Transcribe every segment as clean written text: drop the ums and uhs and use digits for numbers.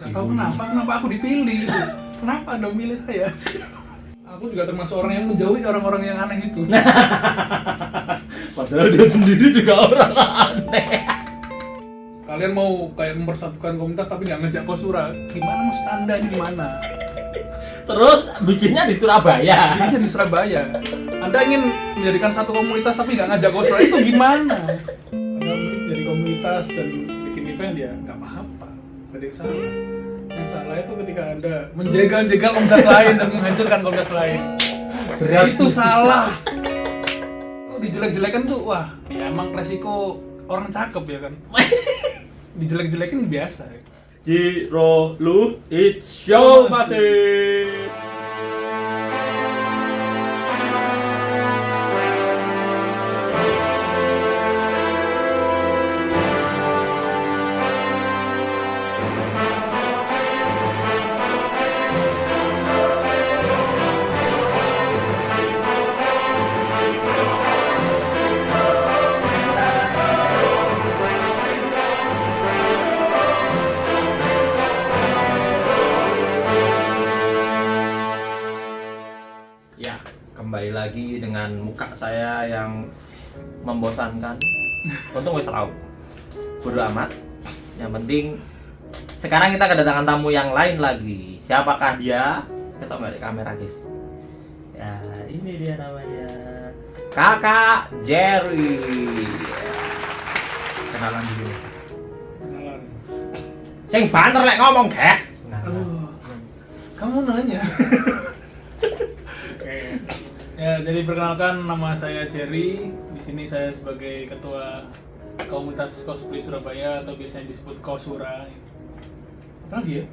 Gak tahu kenapa aku dipilih gitu. Kenapa Anda memilih saya? Aku juga termasuk orang yang menjauhi orang-orang yang aneh itu. Padahal dia sendiri juga orang aneh. Kalian mau kayak mempersatukan komunitas tapi nggak ngajak Kosura, gimana maksud Anda ini gimana? Terus bikinnya di Surabaya. Ini di Surabaya. Anda ingin menjadikan satu komunitas tapi nggak ngajak Kosura, itu gimana? Anda jadi komunitas dan bikin event ya nggak apa-apa, nggak ada yang salah. Yang salah itu ketika Anda menjegal-jegal komunitas lain dan menghancurkan komunitas lain. Berat. Itu salah. Kok dijelek-jelekan tuh, wah, ya emang resiko orang cakep ya kan. Dijelek-jelekin biasa ya. Jiro Lu It's Show masih. Ya, kembali lagi dengan muka saya yang membosankan. Untung wis tahu. Bodo amat. Yang penting sekarang kita kedatangan tamu yang lain lagi. Siapakah dia? Kita nggak di kamera, guys. Ya, ini dia namanya Kakak Jerry. Kenalan dulu. Kenalan. Sing banter lek ngomong, guys. Aduh, kamu nanya. Ya, jadi perkenalkan, nama saya Jerry. Di sini saya sebagai ketua komunitas cosplay Surabaya atau biasanya disebut Kosura. Apa lagi ya?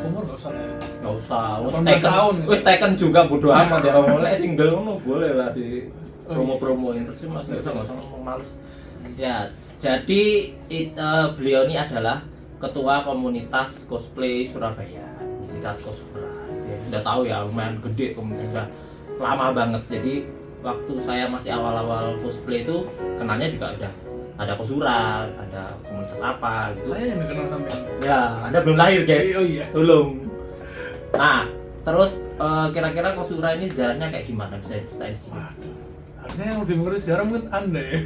Umur gak usah lah ya. Gak usah, 18 tahun gitu. wis taken juga bodo amat ya. Mulai single ngono boleh lah di promo-promoin terus Mas, enggak usah ngomong males. Ya, jadi beliau ini adalah ketua komunitas cosplay Surabaya, disingkat Kosura. Ya, udah tahu ya, lumayan gede komunitasnya. Lama banget. Jadi waktu saya masih awal-awal cosplay itu kenalnya juga udah ada Kosura, ada komunitas apa gitu. Saya yang gak kenal sampean. Ya, Anda belum lahir, guys. Oh iya. Belum. Nah, terus kira-kira Kosura ini sejarahnya kayak gimana? Bisa ceritain sedikit? Waduh, harusnya yang lebih mengerti sejarah mungkin Anda ya.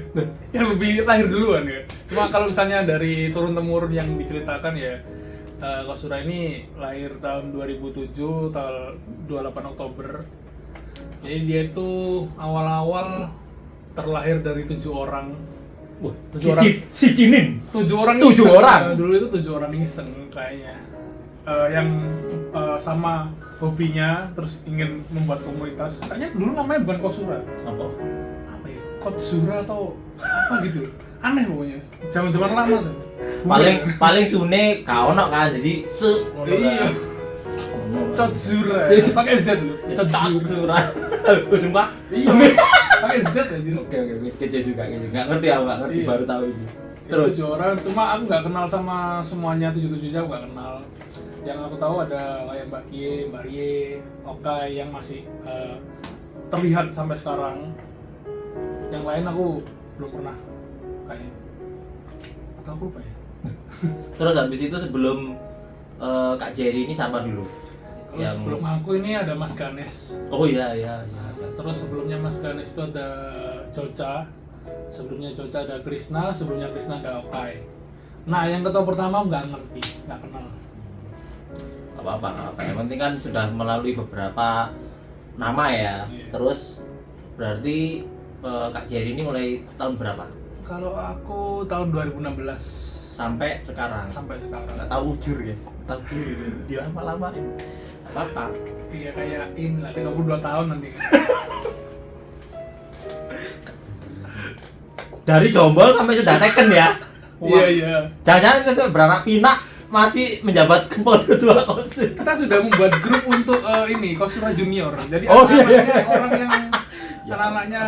Yang lebih lahir duluan ya. Cuma kalau misalnya dari turun-temurun yang diceritakan ya, Kosura ini lahir tahun 2007, tanggal 28 Oktober. Jadi dia itu awal-awal terlahir dari 7 orang. Wah, 7 orang. si Cinin. 7 orang 7 iseng. orang? Dulu itu 7 orang iseng kayaknya. Yang sama hobinya terus ingin membuat komunitas. Kayaknya dulu namanya bukan Kosura. Apa? Apa ya? Kotsura atau apa gitu. Aneh pokoknya. Zaman-zaman lama tuh. Paling sune gak ono kan, jadi ngono Iya. kan. Cotsura. Jadi Pakai Z dulu. Cotsura. Kosura. Sumpah. Iya. Pakai Z aja. Oke, kece juga. Nggak ngerti aku, nggak ngerti, Iya. baru tahu ini. Terus Terus 7 orang, cuma aku nggak kenal sama semuanya 7-7-nya, aku nggak kenal. Yang aku tahu ada kayak Mbak Kie, Mbak Rie, Okai yang masih terlihat sampai sekarang. Yang lain aku belum pernah kayaknya. Atau aku lupa ya. terus habis itu sebelum Kak Jerry ini siapa dulu? Kalau sebelum aku ini ada Mas Ganes. Oh iya. Terus sebelumnya Mas Ganes itu ada Coca. Sebelumnya Coca ada Krishna, sebelumnya Krishna ada Okai. Nah, yang ketua pertama nggak ngerti, nggak kenal. Apa-apa. Yang penting kan sudah melalui beberapa nama ya. Iya. Terus berarti Kak Jerry ini mulai tahun berapa? Kalau aku tahun 2016 Sampai sekarang. sampai sekarang. Nggak tahu ujur, guys. Nggak tahu ujur. Dilama-lamain. Apa? Iya kayak ini lah 32 tahun nanti. Dari jomblo sampai sudah taken ya. Iya. Jangan-jangan kita beranak pinak masih menjabat ketua Kosura. Kita sudah membuat grup untuk ini Kosura Junior. Jadi Oh, iya. anak-anaknya orang yang Ya. anak-anaknya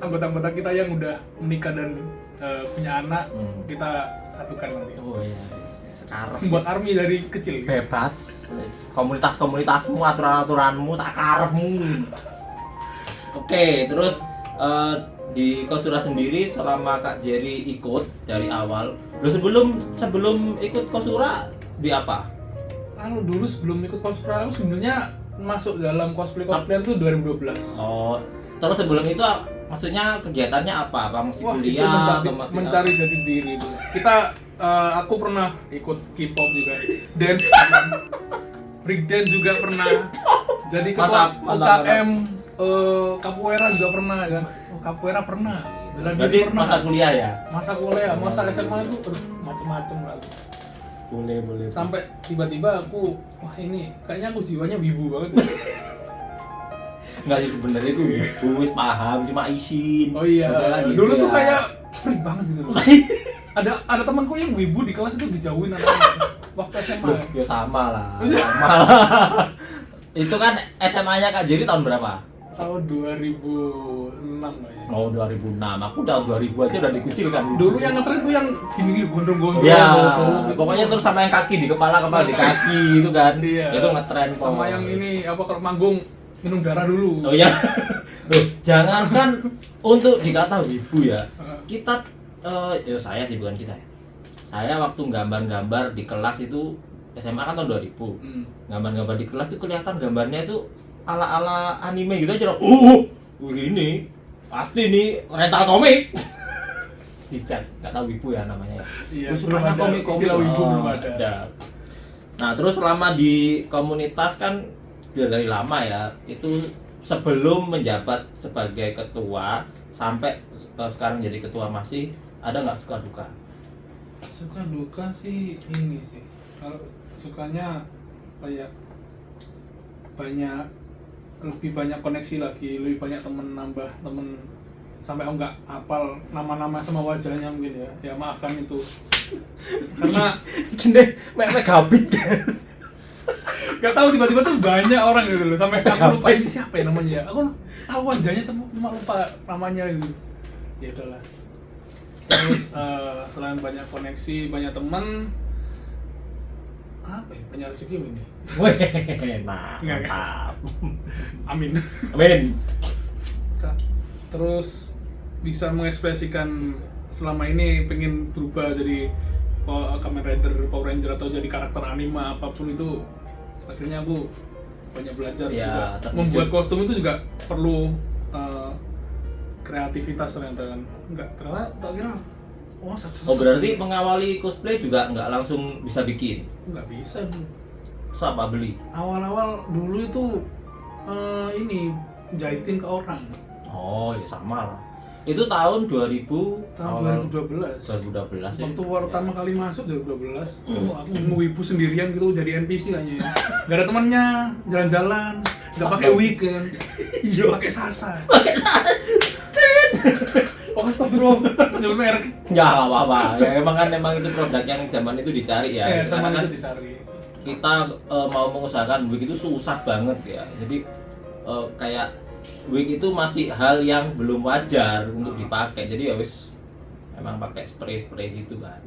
anggota-anggota kita yang udah menikah dan punya anak, kita satukan nanti. Oh iya. Sekarang Membuat army dari kecil. bebas. Komunitas-komunitasmu, aturan-aturanmu, tak karepmu. Oke, terus di Kosura sendiri selama Kak Jerry ikut dari awal. Lo sebelum ikut Kosura di apa? Kalau dulu sebelum ikut cosplay aku sebenarnya masuk dalam cosplayan tuh 2012. Oh, terus sebelum itu maksudnya kegiatannya apa? Apa masih Wah, itu kuliah atau masih mencari jati diri itu. Aku pernah ikut K-pop juga, dance, break dance juga pernah. Jadi ketua UKM capoeira juga pernah kan. Capoeira pernah. Bela diri Berarti pernah. masa kuliah ya? Masa kuliah, masa SMA itu macem-macem lah. Boleh. Sampai tiba-tiba aku, wah ini kayaknya aku jiwanya wibu banget ya. Enggak sih sebenarnya gue wis paham cuma isin. Oh iya, Masalah gitu dulu tuh ya. kayak freak banget gitu loh. Ada temanku yang wibu di kelas itu dijauhin anaknya waktu SMA. Loh, ya sama lah. Sama lah. Itu kan SMA-nya Kak Jerry tahun berapa? Tahun 2006 lah ya. Oh 2006, aku tahun 2000 aja udah dikucilkan. Dulu yang ngetren tuh yang gini-gini gondrong-gondrong. Ya, gitu. pokoknya terus sama yang kaki di kepala di kaki itu kan. Iya. Itu ngetren kok. Sama yang ini apa kalau manggung minum darah dulu. Oh iya. Loh, jangankan untuk dikata wibu ya. Kita ya saya sih bukan kita ya. Saya waktu gambar-gambar di kelas itu SMA kan tahun 2000. Gambar-gambar di kelas itu kelihatan gambarnya itu ala-ala anime gitu aja loh. Ini pasti nih rental komik. Dicas, enggak tahu wibu ya namanya ya. Iya, Terus belum sukanya ada komik-komik. istilah wibu Oh, belum ada. Nah, terus selama di komunitas kan udah dari lama ya. Itu sebelum menjabat sebagai ketua sampai sekarang jadi ketua masih ada nggak suka duka? Suka duka sih ini sih. Kalau sukanya kayak lebih banyak koneksi lagi, lebih banyak nambah temen sampai aku nggak hafal nama-nama sama wajahnya mungkin ya. Ya maafkan itu. Karena Gini, mek gabit. nggak tahu tiba-tiba tuh banyak orang gitu loh sampai aku lupa ini siapa ya namanya. Aku tahu wajahnya tapi cuma lupa namanya gitu. Ya udahlah. Terus selain banyak koneksi, banyak teman, apa ya? Banyak rezeki ini. Weh, nah, Nggak. mantap. Amin. Amin. Terus bisa mengekspresikan selama ini pengen berubah jadi Kamen Rider, Power Ranger atau jadi karakter anime apapun itu, akhirnya aku banyak belajar Ya, juga. terwujud. Membuat kostum itu juga perlu kreativitas ternyata kan. Enggak, ternyata tak kira Oh berarti pengawali cosplay juga nggak langsung bisa bikin? nggak bisa. Terus apa beli? Awal-awal dulu itu ini jahitin ke orang. Oh ya sama lah. Itu tahun 2000 Tahun 2012. 2012 ya. Waktu pertama kali masuk 2012, aku ngewibu sendirian gitu jadi NPC kayaknya ya. Gak ada temannya, jalan-jalan, gak pakai wig kan. Iya, pakai sasa. Oh, astagfirullah, nyebut merek. Ya nggak apa-apa. Ya emang itu produk yang zaman itu dicari ya. Ya, Karena sama kan itu dicari. kita mau mengusahakan wig itu susah banget ya. Jadi kayak wig itu masih hal yang belum wajar untuk dipakai. Jadi ya wis emang pakai spray gitu kan.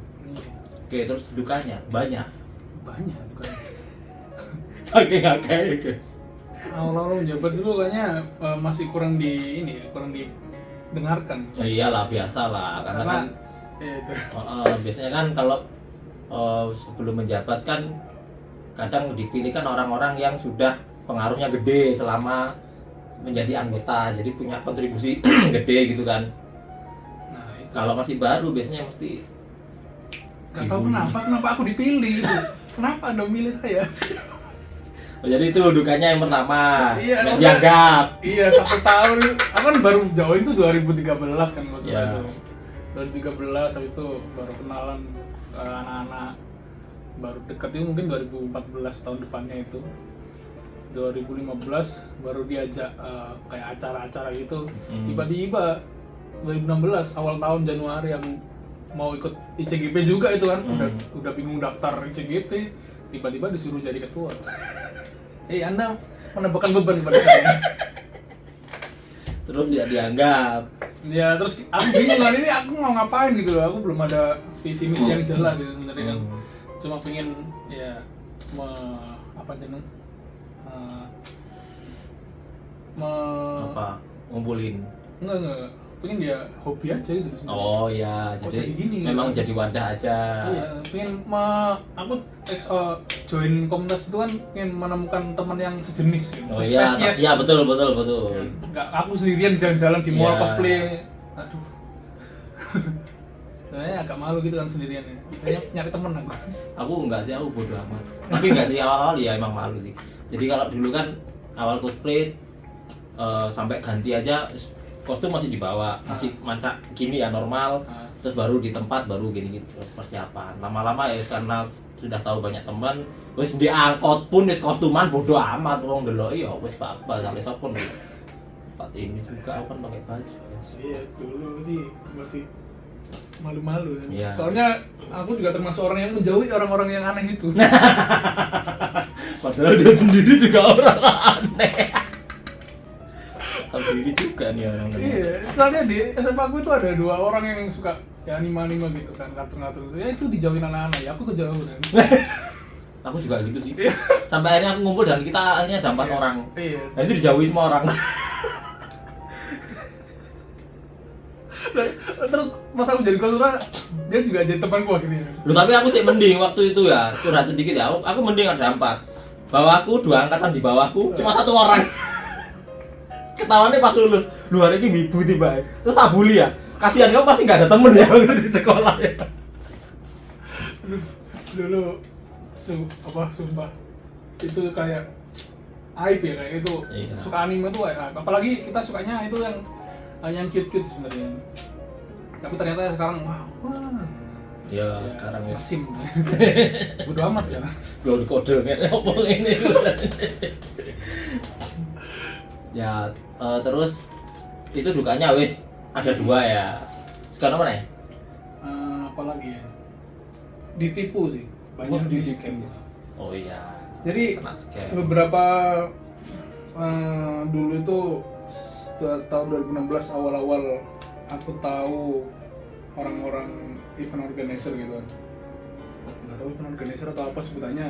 Oke, terus dukanya banyak. Banyak bukan. Pakai. Awal-awal menjabat dulu kayaknya masih kurang didengarkan. Ya iyalah biasa lah karena kan ya itu. biasanya kan kalau sebelum menjabat kan kadang dipilih kan orang-orang yang sudah pengaruhnya gede selama menjadi anggota, jadi punya kontribusi gede gitu kan. Nah, itu. Kalau masih baru biasanya mesti Gak tahu kenapa aku dipilih gitu. Kenapa Anda milih saya? jadi itu dukanya yang pertama, Iya, nggak karena- dianggap. Iya, 1 tahun. Aku kan baru join tuh 2013 kan maksudnya Iya. itu. 2013 habis itu baru kenalan anak-anak. Baru deket itu mungkin 2014 tahun depannya itu. 2015 baru diajak kayak acara-acara gitu. Tiba-tiba 2016 awal tahun Januari aku mau ikut ICGP juga itu kan. Udah bingung daftar ICGP, tiba-tiba disuruh jadi ketua. Anda menambahkan beban kepada saya. Terus tidak dianggap. Ya terus aku bingung kan ini aku mau ngapain gitu loh. Aku belum ada visi misi yang jelas ya sebenarnya kan. Cuma pengen ya Apa ngumpulin enggak pengen dia hobi aja gitu sebenarnya. Oh iya, Oh, jadi jadi gini, memang gitu. jadi wadah aja. Iya, pengen aku join komunitas itu kan pengen menemukan teman yang sejenis gitu. Oh iya, Sespesies. iya betul betul betul. Nggak aku sendirian di jalan-jalan di mall Iya. cosplay. Aduh. Sebenarnya agak malu gitu kan sendirian ya. Kayaknya nyari temen aku. Aku enggak sih, aku bodo amat. Tapi enggak sih awal-awal ya emang malu sih. Jadi kalau dulu kan awal cosplay sampai ganti aja kostum masih dibawa, masih mancak gini ya normal. Terus baru di tempat baru gini gitu persiapan. Lama-lama ya karena sudah tahu banyak teman, wis di angkot pun wis kostuman bodo amat wong deloki ya wis apa sampai sopon. Tempat ini juga aku kan pakai baju. Iya, dulu sih masih malu-malu ya. Iya. Soalnya aku juga termasuk orang yang menjauhi orang-orang yang aneh itu. Padahal dia sendiri juga orang aneh. Tahu diri juga nih orang aneh. Iya, soalnya di SMA aku itu ada 2 orang yang suka ya anime-anime gitu kan, kartun-kartun itu. Ya itu dijauhin anak-anak, ya aku kejauhan. Aku juga gitu sih. Iya. Sampai akhirnya aku ngumpul dan kita akhirnya ada 4 Iya. orang. Iya. Dan itu dijauhi semua orang. Terus pas aku jadi kosura, dia juga jadi temanku akhirnya. Loh tapi aku sih mending waktu itu ya, curhat sedikit ya. Aku mending ada 4. Bawahku 2 angkatan di bawahku cuma 1 orang. Ketahuannya pas lulus. Lu hari ini wibu tiba. Terus tak bully ya. Kasihan kamu pasti nggak ada temen ya waktu di sekolah ya. Dulu sumpah itu kayak aib ya kayak itu. Iya. Suka anime tuh kayak apalagi kita sukanya itu yang cute-cute sebenarnya. Tapi ternyata sekarang wah. Ya, sekarang ya. Mesim. Bodo amat sekarang. Belum kode apa ini. Ya, terus itu dukanya wis ada 2 ya. Sekarang mana ya? Apalagi ya? Ditipu sih. Banyak Oh, di ditipu. scam. Oh iya. Jadi Kena scam. beberapa dulu itu tahun 2016 awal-awal aku tahu orang-orang event organizer gitu kan. Nggak tahu event organizer atau apa sebutannya.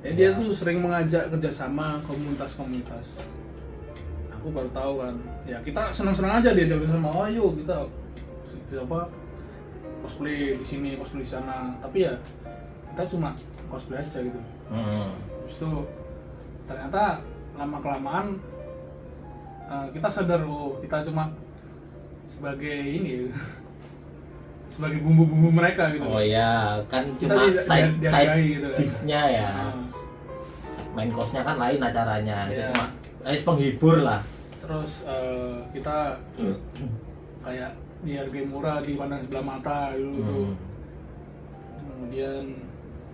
Ya, dia tuh sering mengajak kerjasama komunitas-komunitas. Aku baru tahu kan. Ya kita senang-senang aja dia sama. Oh ayo kita apa cosplay di sini, cosplay di sana. Tapi ya kita cuma cosplay aja gitu. Terus itu ternyata lama kelamaan kita sadar kita cuma sebagai ini sebagai bumbu-bumbu mereka gitu. Oh iya, kan Kita cuma dihargai side gitu kan. dish-nya ya. Main course-nya kan lain acaranya. Itu Iya. cuma penghibur lah. Terus kita kayak dihargai murah dipandang sebelah mata dulu tuh. Kemudian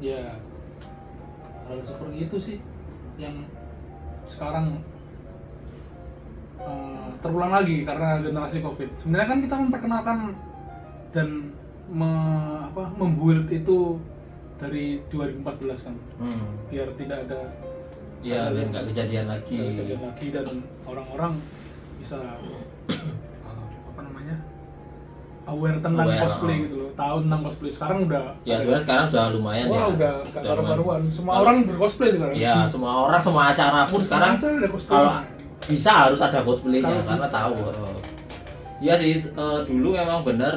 ya hal seperti itu sih yang sekarang terulang lagi karena generasi Covid. Sebenarnya kan kita memperkenalkan dan membuild itu dari 2014 kan, biar tidak ada Iya, biar nggak kejadian lagi. dan orang-orang bisa aware tentang Aware, cosplay gitu loh, tahu tentang cosplay. Sekarang udah Ya sebenarnya sekarang sudah lumayan ya. wah udah gak Udah karu-karuan. Semua Kalau- orang bercosplay sekarang. Iya, semua orang, semua acara pun sekarang Semua acara ada cosplay. kalau bisa harus ada cosplaynya Kalau karena bisa. tahu. Iya sih, dulu memang benar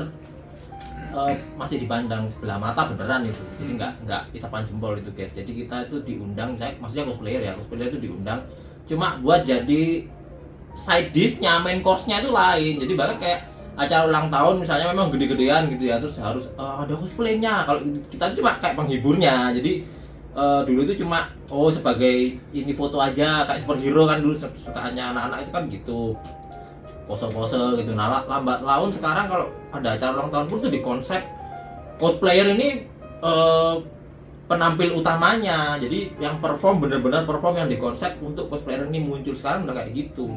masih dipandang sebelah mata beneran itu. Jadi nggak isapan jempol itu guys. Jadi kita itu diundang, maksudnya cosplayer itu diundang cuma buat jadi side dish-nya, main course-nya itu lain. Jadi bahkan kayak acara ulang tahun misalnya memang gede-gedean gitu ya, terus harus ada cosplaynya. Kalau kita itu cuma kayak penghiburnya. Jadi dulu itu cuma sebagai ini foto aja kayak superhero kan dulu sukaannya anak-anak itu kan gitu, pose-pose gitu. Nah lambat laun sekarang kalau ada acara ulang tahun pun tuh di konsep cosplayer ini penampil utamanya. Jadi yang perform bener-bener perform yang di konsep untuk cosplayer ini muncul sekarang udah kayak gitu.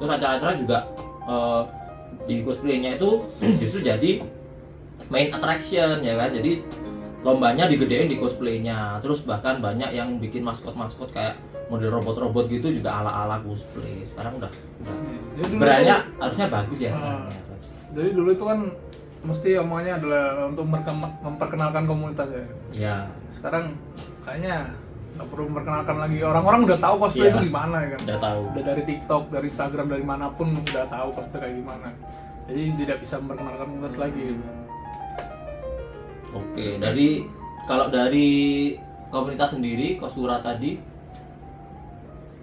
Terus acara-acara juga di cosplaynya itu justru jadi main attraction ya kan. Jadi lombanya digedein di cosplaynya. Terus bahkan banyak yang bikin maskot-maskot kayak model robot-robot gitu juga ala-ala cosplay. Sekarang udah Jadi dulu sebenarnya tuh- harusnya bagus ya sekarang. Jadi dulu itu kan mesti omongannya adalah untuk memperkenalkan komunitas ya. Ya. Sekarang kayaknya nggak perlu memperkenalkan lagi. Orang-orang udah tahu cosplay Iya. itu gimana ya kan. Udah tahu. Udah dari TikTok, dari Instagram, dari manapun udah tahu cosplay kayak gimana. Jadi tidak bisa memperkenalkan komunitas lagi. Oke, kalau dari komunitas sendiri, Kosura tadi,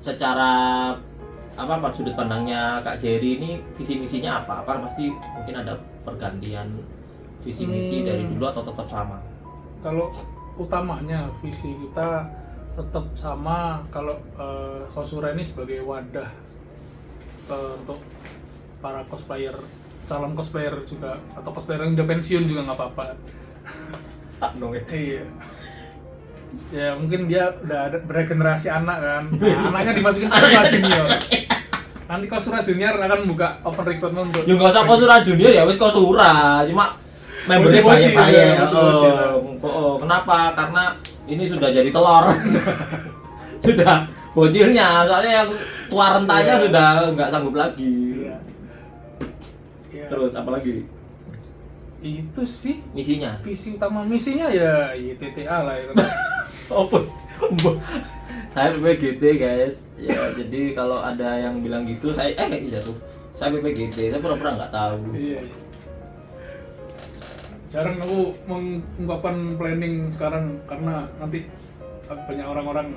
secara apa sudut pandangnya Kak Jerry ini visi misinya apa? Apa pasti mungkin ada pergantian visi misi dari dulu atau tetap sama? Kalau utamanya visi kita tetap sama. Kalau Kosura ini sebagai wadah untuk para cosplayer, calon cosplayer juga, atau cosplayer yang udah pensiun juga nggak apa-apa. Iya. Ya mungkin dia udah ada beregenerasi anak kan. Nah, anaknya dimasukin Kosura Junior. Nanti Kosura Junior akan buka open recruitment untuk. Ya nggak usah Kosura Junior ya, wis Kosura. Cuma membernya Bocil-bocil banyak. ya, bocil-bocil. Kenapa? Karena ini sudah jadi telur. Sudah bocilnya, soalnya yang tua rentanya Iya. sudah nggak sanggup lagi. Iya. Iya. Terus apa lagi? Itu sih Misinya? visi utama, misinya ya YTTA lah ya. Apa? Saya PPGT guys. Ya jadi kalau ada yang bilang gitu, saya iya tuh. Saya PPGT, saya pura-pura nggak tahu. Iya. Jarang aku mengungkapkan planning sekarang karena nanti banyak orang-orang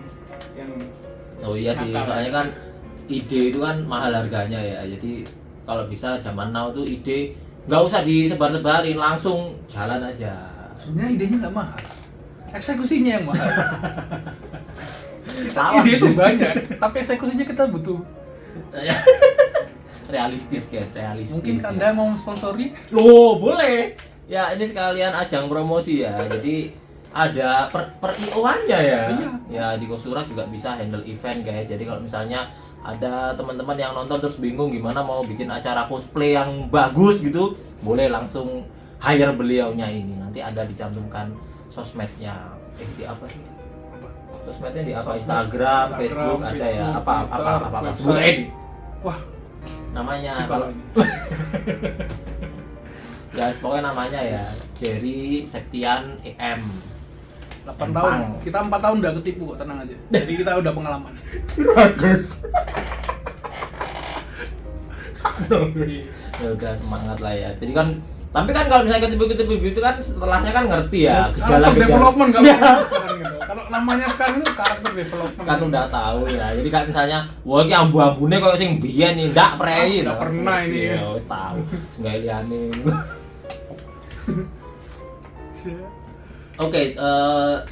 yang Oh iya sih, nakal. soalnya kan ide itu kan mahal harganya ya. Jadi kalau bisa zaman now tuh ide nggak usah disebar-sebarin, langsung jalan aja. sebenarnya idenya nggak mahal, eksekusinya yang mahal. Salah. Ide itu banyak, tapi eksekusinya kita butuh. Realistis guys, realistis. Mungkin ya. Anda mau sponsori? Loh, boleh. Ya, ini sekalian ajang promosi ya. Jadi ada per IO-annya ya. Iya. Ya, di Kosura juga bisa handle event guys. Jadi kalau misalnya ada teman-teman yang nonton terus bingung gimana mau bikin acara cosplay yang bagus gitu, boleh langsung hire beliaunya ini. Nanti ada dicantumkan sosmednya. Di apa sih? Sosmednya di apa? Sosmed, Instagram, Instagram, Facebook ada ya. Facebook, Apa Twitter, sebutin website. Wah, namanya. di Kalau bawah ini. guys, pokoknya namanya ya Jerry Septian EM. 8 tahun. Kita 4 tahun udah ketipu kok, tenang aja. Jadi kita udah pengalaman. Ya udah semangat lah ya. Jadi kan, tapi kan kalau misalnya ketipu-ketipu gitu kan setelahnya kan ngerti ya Karakter gejala-gejala. development nggak apa sekarang gitu. Kalau namanya sekarang itu karakter development. Kan udah tahu ya. Jadi kan misalnya, wah iki ambu-ambune koyo sing biyen nih, ndak prei. Udah pernah ini ya. Ya wis tahu. Enggak liane. Oke,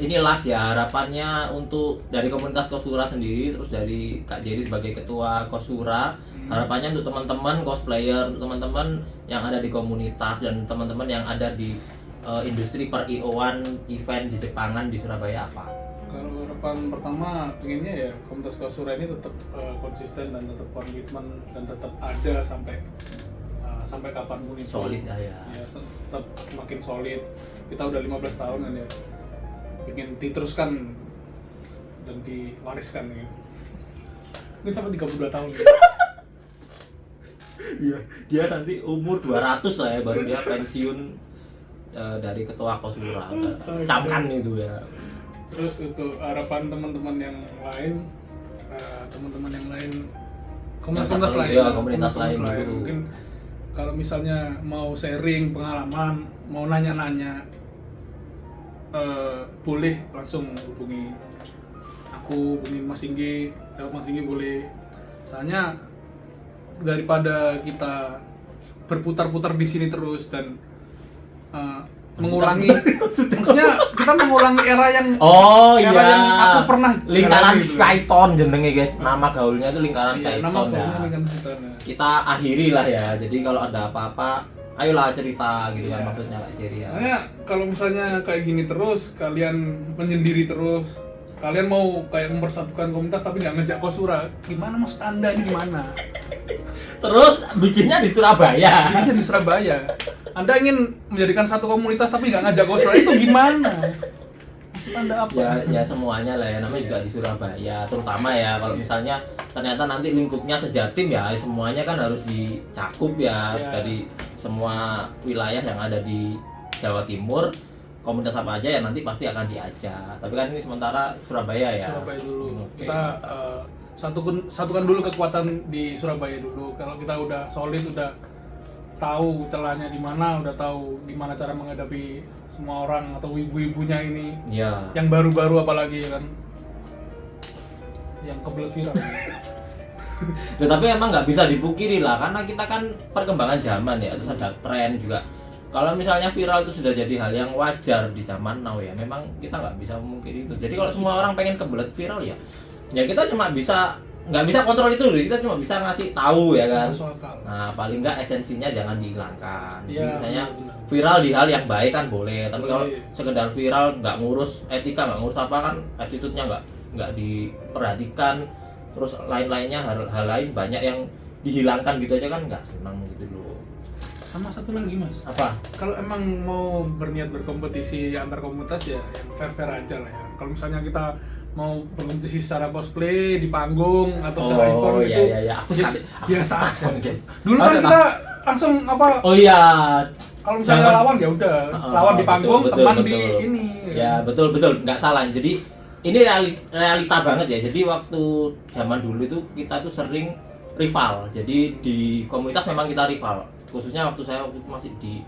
ini last ya, harapannya untuk dari komunitas Kosura sendiri, terus dari Kak Jerry sebagai ketua Kosura, harapannya untuk teman-teman cosplayer, untuk teman-teman yang ada di komunitas dan teman-teman yang ada di industri per IO-an event di Jepangan di Surabaya apa? Kalau harapan pertama pengennya ya komunitas Kosura ini tetap konsisten dan tetap komitmen dan tetap ada sampai kapanpun itu. Solid ya. Ya, tetap semakin solid. Kita udah 15 tahun kan ya. Ingin diteruskan dan diwariskan ya. Mungkin sampai 32 tahun ya. Iya, dia nanti umur 200 lah ya baru dia pensiun dari ketua Kosura. Camkan itu ya. Terus untuk harapan teman-teman yang lain, komunitas lain, ya, komunitas lain dulu. mungkin kalau misalnya mau sharing pengalaman, mau nanya-nanya, boleh langsung hubungi aku, hubungi Mas Singgi, lewat Mas Singgi boleh. Soalnya daripada kita berputar-putar di sini terus dan mengulangi, maksudnya kita mengulangi era yang era yang aku pernah lingkaran jalani gitu. Python jenenge guys, nama gaulnya itu lingkaran Iya, Python nama ya. gaulnya lingkaran Python, ya. Kita akhiri lah ya, jadi kalau ada apa-apa ayolah cerita gitu kan Iya. maksudnya Kak Jerry ya. Soalnya kalau misalnya kayak gini terus, kalian menyendiri terus, kalian mau kayak mempersatukan komunitas tapi nggak ngejak Kosura, gimana maksud Anda ini gimana? Terus bikinnya di Surabaya. Ini di Surabaya. Anda ingin menjadikan satu komunitas tapi nggak ngajak Kosura, itu gimana? Maksud Anda apa? Ya semuanya lah ya, namanya juga di Surabaya terutama ya. Kalau misalnya ternyata nanti lingkupnya sejatim ya, semuanya kan harus dicakup ya, Ya. dari semua wilayah yang ada di Jawa Timur. Komunitas apa aja ya nanti pasti akan diajak, tapi kan ini sementara Surabaya ya. Surabaya dulu. Oke. Kita satukan dulu kekuatan di Surabaya dulu. Kalau kita udah solid, udah tahu celahnya di mana, udah tahu gimana cara menghadapi semua orang atau ibu-ibunya ini. Ya. Yang baru-baru apalagi ya kan. Yang kebelet viral. Ya, tapi emang nggak bisa dipungkiri lah, karena kita kan perkembangan zaman ya, terus ada tren juga. Kalau misalnya viral itu sudah jadi hal yang wajar di zaman now ya, memang kita nggak bisa memungkiri itu. Jadi kalau semua orang pengen kebelet viral ya kita cuma bisa nggak bisa kontrol itu, kita cuma bisa ngasih tahu ya kan. Masuk akal. Nah paling nggak esensinya jangan dihilangkan. Jadi Iya, misalnya benar. viral di hal yang baik kan boleh, tapi kalau Boleh. sekedar viral nggak ngurus etika, nggak ngurus apa kan, attitude-nya nggak diperhatikan, terus lain-lainnya hal lain banyak yang dihilangkan gitu aja kan nggak senang gitu loh. Sama satu lagi mas, Apa? kalau emang mau berniat berkompetisi antar komunitas ya yang fair-fair aja lah ya. Kalau misalnya kita mau berkompetisi secara cosplay di panggung atau secara event itu iya. Aku biasa aja. takut, guys. Dulu Aku kan suka. kita langsung apa? Oh iya. Kalau misalnya Jangan. lawan ya udah, lawan di panggung, betul, teman betul. di ini. Ya betul nggak salah. Jadi ini realita banget ya. Jadi waktu zaman dulu itu kita tuh sering rival. Jadi di komunitas memang kita rival. Khususnya waktu itu masih di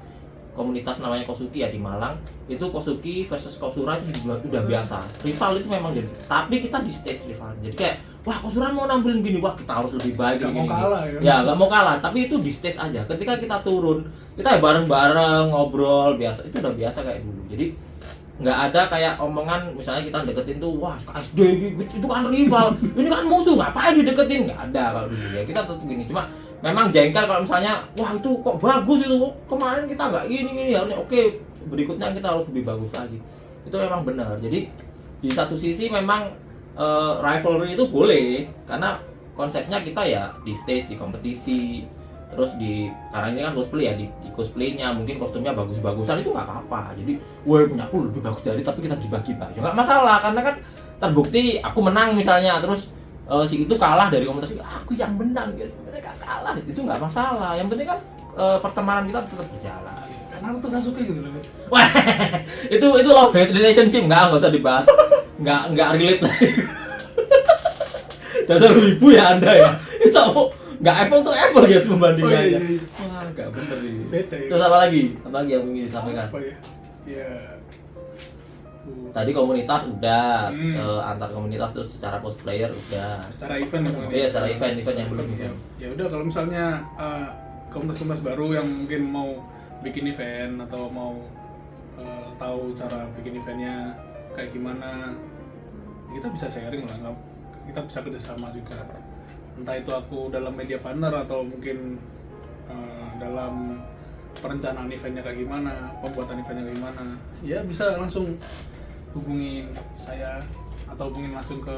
komunitas namanya Kosuki ya di Malang. Itu Kosuki versus Kosura itu juga udah biasa. Rival itu memang jadi. Tapi kita di stage rival. Jadi kayak wah Kosura mau nampilin gini, wah kita harus lebih baik Nggak gini. mau kalah ya. Ya nggak mau kalah. Tapi itu di stage aja. Ketika kita turun, kita ya bareng-bareng ngobrol biasa. Itu udah biasa kayak dulu. Jadi nggak ada kayak omongan misalnya kita deketin tuh wah SD itu kan rival ini kan musuh ngapain dideketin, nggak ada kalau dulu ya. Kita tetap gini, cuma memang jengkel kalau misalnya wah itu kok bagus itu kemarin kita nggak gini harusnya oke berikutnya kita harus lebih bagus lagi. Itu memang benar. Jadi di satu sisi memang rivalry itu boleh karena konsepnya kita ya di stage, di kompetisi, terus karena ini kan cosplay ya di cosplaynya mungkin kostumnya bagus-bagusan itu nggak apa-apa. Jadi wah punya aku lebih bagus dari, tapi kita gibah-gibah ya nggak masalah karena kan terbukti aku menang misalnya, terus si itu kalah dari komunitas aku yang menang guys, mereka kalah, itu nggak masalah. Yang penting kan pertemanan kita tetap berjalan. Naruto Sasuke gitu loh. Wah itu love hate relationship nggak usah dibahas, nggak relate lagi. Dasar ibu ya anda ya. So, nggak apple tuh apple guys pembandingannya. Oh, iya. Wah, nggak bener ini. Beda ya. Terus apa lagi? Apa lagi yang ingin disampaikan? Apa ya? Ya. Tadi komunitas udah, Hmm. antar komunitas terus secara cosplayer udah. Secara event ya. Iya, secara event yang belum. Ya udah kalau misalnya komunitas-komunitas baru yang mungkin mau bikin event atau mau tahu cara bikin eventnya kayak gimana, kita bisa sharing lah, kita bisa kerjasama juga. Entah itu aku dalam media partner atau mungkin dalam perencanaan eventnya kayak gimana, pembuatan eventnya kayak gimana, ya bisa langsung hubungin saya atau hubungin langsung ke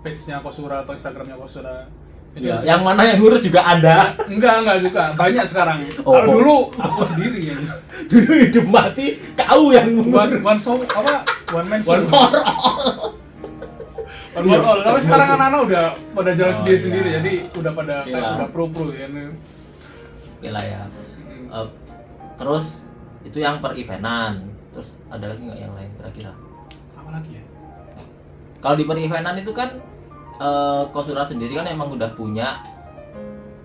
page-nya Kosura atau Instagram-nya Kosura. Ya, yang mana yang ngurus juga ada. Enggak juga. Banyak sekarang. Oh. Kalau dulu aku sendiri ya. Dulu hidup mati kau yang One show apa? One man show. one for all. One for all. Tapi sekarang anak-anak udah pada jalan Oh, sendiri-sendiri, iya. jadi udah pada Iya. udah pro ya. Oke lah ya. Terus itu yang per eventan. Terus ada lagi nggak yang lain kira-kira? Apa lagi ya? Kalau di per eventan itu kan Kosura sendiri kan emang udah punya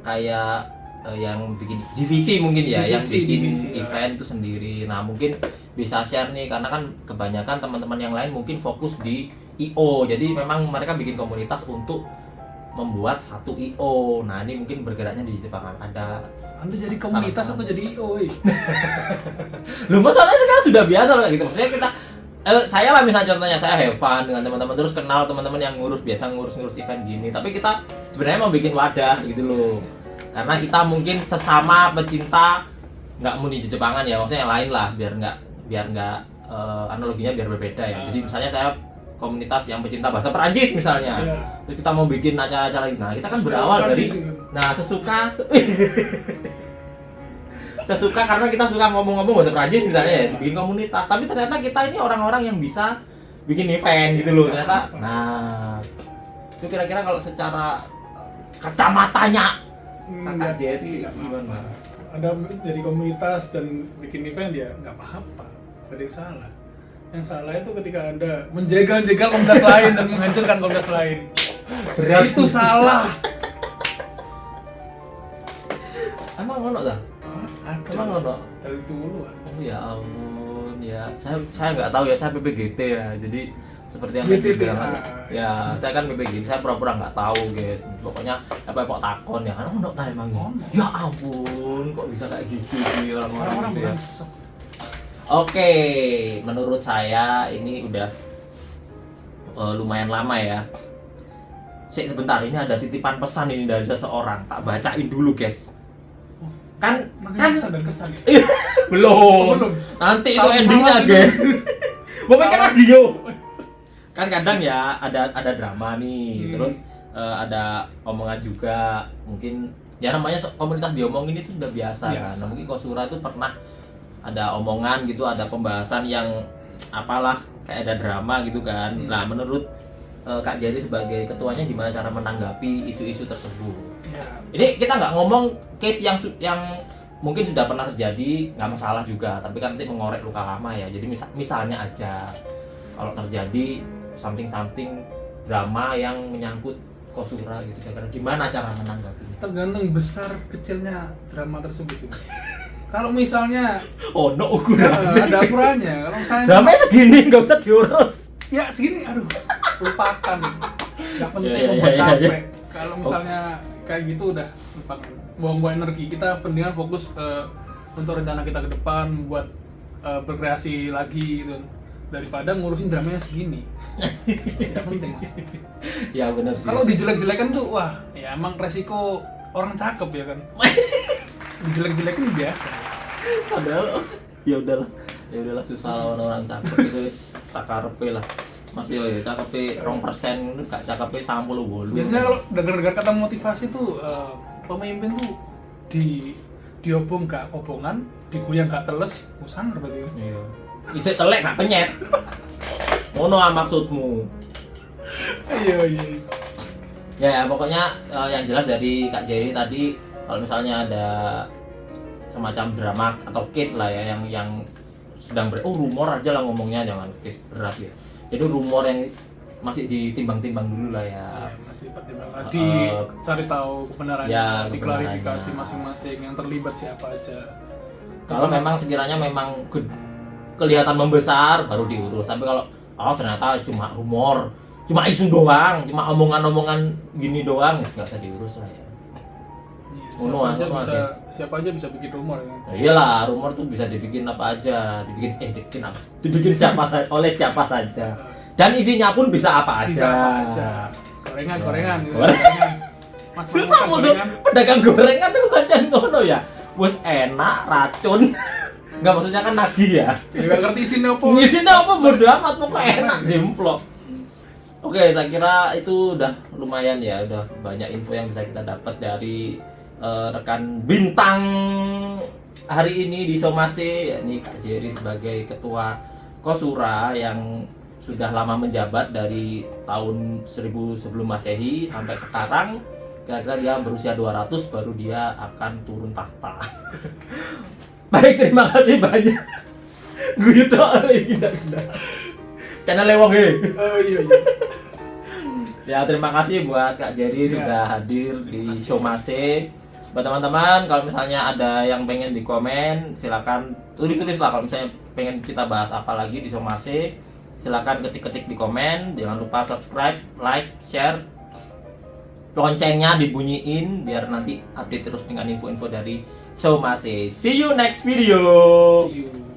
kayak yang bikin divisi mungkin ya, yang bikin divisi, ya. event itu sendiri. Nah mungkin bisa share nih karena kan kebanyakan teman-teman yang lain mungkin fokus di IO. Jadi memang mereka bikin komunitas untuk membuat satu IO. Nah ini mungkin bergeraknya di Jepang ada. Anda jadi komunitas atau jadi IO? Lu masalahnya sekarang sudah biasa loh kayak gitu. Maksudnya kita saya lah misalnya contohnya saya have fun dengan teman-teman, terus kenal teman-teman yang biasa ngurus event gini, tapi kita sebenarnya mau bikin wadah gitu loh karena kita mungkin sesama pecinta nggak muni Jepangan ya, maksudnya yang lain lah biar nggak analoginya biar berbeda ya. Jadi misalnya saya komunitas yang pecinta bahasa Perancis misalnya, Iya. terus kita mau bikin acara-acara ini, nah kita kan berawal dari sesuka karena kita suka ngomong-ngomong bahasa Prancis misalnya ya, bikin komunitas. Tapi ternyata kita ini orang-orang yang bisa bikin event gitu loh ternyata. Nah, itu kira-kira kalau secara kacamatanya Kakak Jerry gimana? Ada jadi komunitas dan bikin event ya nggak apa-apa, nggak ada yang salah. Yang salah itu ketika Anda menjegal-jegal komunitas lain dan menghancurkan komunitas lain. Itu salah. Emang ngono ta? Ada. Emang ono? Dari dulu. Oh ya ampun, ya saya nggak tahu ya, saya PPGT ya, jadi seperti yang GTT, dibilang aku. Ya saya kan PPGT, saya pura-pura nggak tahu guys, pokoknya apa kok takon ya kan ono ta emang Ono. ya ampun kok bisa kayak gitu sih Orang-orang gitu ya. brengsek. Oke, menurut saya ini udah lumayan lama ya. Sebentar, ini ada titipan pesan ini dari seseorang, tak bacain dulu guys. Kan Makin kesan dan kesan ya. belum. Belum. Nanti itu Salah endingnya dulu. guys. Mau pakai Salah. radio. Kan kadang ya ada drama nih, terus ada omongan juga. Mungkin ya namanya komunitas diomongin itu sudah biasa. Kan. Biasa. Nah, mungkin Kosura itu pernah ada omongan gitu, ada pembahasan yang apalah kayak ada drama gitu kan. Nah, menurut Kak Jerry sebagai ketuanya gimana cara menanggapi isu-isu tersebut? Ya, Jadi kita nggak ngomong case yang mungkin sudah pernah terjadi, nggak masalah juga, tapi kan nanti mengorek luka lama ya. Jadi misalnya aja kalau terjadi something drama yang menyangkut Kosura gitu, kira-kira gimana cara menanggapinya? tergantung besar kecilnya drama tersebut sih. Kalau misalnya Oh no, ukuran. ada ukurannya, kalau misalnya Dramanya segini nggak usah diurus. ya segini, aduh, lupakan. Nggak penting Ya, ya, membuat ya, ya. capek. Kalau misalnya kayak gitu udah lupakan. Buang-buang energi. Kita mendingan fokus untuk rencana kita ke depan, buat berkreasi lagi gitu. Daripada ngurusin dramanya segini. Tidak penting, Mas. Ya benar sih. Kalau dijelek-jelekan tuh, wah, ya emang resiko orang cakep ya kan. Dijelek-jelekin biasa. Padahal ya udahlah susah lawan orang cakep itu sakarepe lah. Mas yo cakepe 2% gak cakepe 98. Biasanya kalau dengar kata motivasi tuh pemimpin tuh diobong gak obongan, digoyang gak teles, sangar berarti. Iya. Itu telek gak penyet. Ngono maksudmu. Iya. Ya pokoknya yang jelas dari Kak Jerry tadi kalau misalnya ada semacam drama atau case lah ya yang sedang rumor aja lah ngomongnya, jangan case berat ya. Jadi rumor yang masih ditimbang-timbang dulu lah ya. Masih pertimbangan. Dicari tahu kebenarannya, Ya, diklarifikasi kebenarannya. masing-masing yang terlibat siapa aja. Kalau memang sekiranya memang kelihatan membesar baru diurus. Tapi kalau ternyata cuma rumor, cuma isu doang, cuma omongan-omongan gini doang, nggak usah diurus lah ya. Iya, siapa aja bisa bikin rumor ya. Nah, iyalah, rumor tuh bisa dibikin apa aja, dibikin siapa saja oleh siapa saja. Dan isinya pun bisa apa aja. Bisa apa aja. Gorengan gitu. Goreng. Susah musuh pedagang gorengan tuh macam ngono ya. Wes enak racun. Enggak maksudnya kan nagih ya. Ya nggak ngerti isinya apa. Ngisinya apa bodo amat pokoknya enak jemplok. Oke, saya kira itu udah lumayan ya, udah banyak info yang bisa kita dapat dari rekan bintang hari ini di Somase, yakni Kak Jerry sebagai ketua Kosura yang sudah lama menjabat dari tahun 1000 sebelum Masehi sampai sekarang. Kira-kira dia berusia 200 baru dia akan turun tahta. Baik, terima kasih banyak. Gue itu gila. Channel lewong Oh iya. Ya, terima kasih buat Kak Jerry sudah hadir di Somase. Buat teman-teman, kalau misalnya ada yang pengen di komen, silakan tulis lah. Kalau misalnya pengen kita bahas apa lagi di Somase, silakan ketik-ketik di komen. Jangan lupa subscribe, like, share, loncengnya dibunyiin biar nanti update terus dengan info-info dari Somase. See you next video. See you.